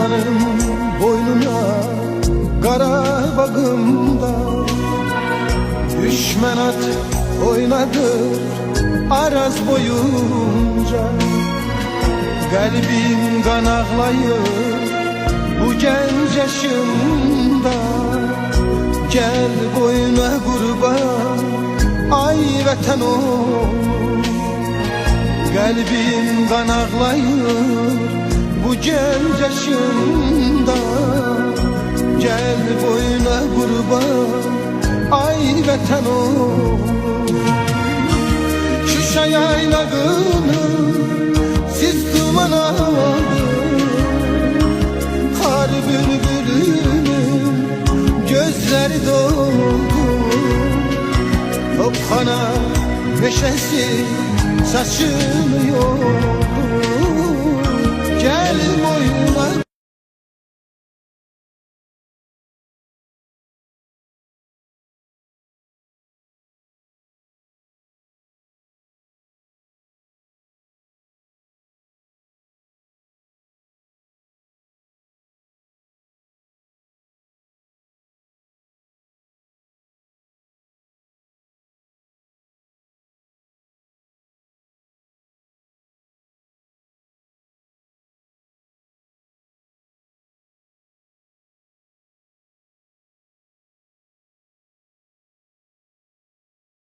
Sevdanın boynuna kara bağımda düşman at oynadı araz boyunca. Kalbim kan ağlayır bu genç yaşımda. Gel boyuna kurban ay vatan oğlum. Kalbim kan ağlayır bu genç yaşımda. Gel boyuna kurban ay vatan oğlum. Şuşa yaylağını siz duman aldı, kar bülbülünün gözleri doldu. Topkana meşesi saçını yordu.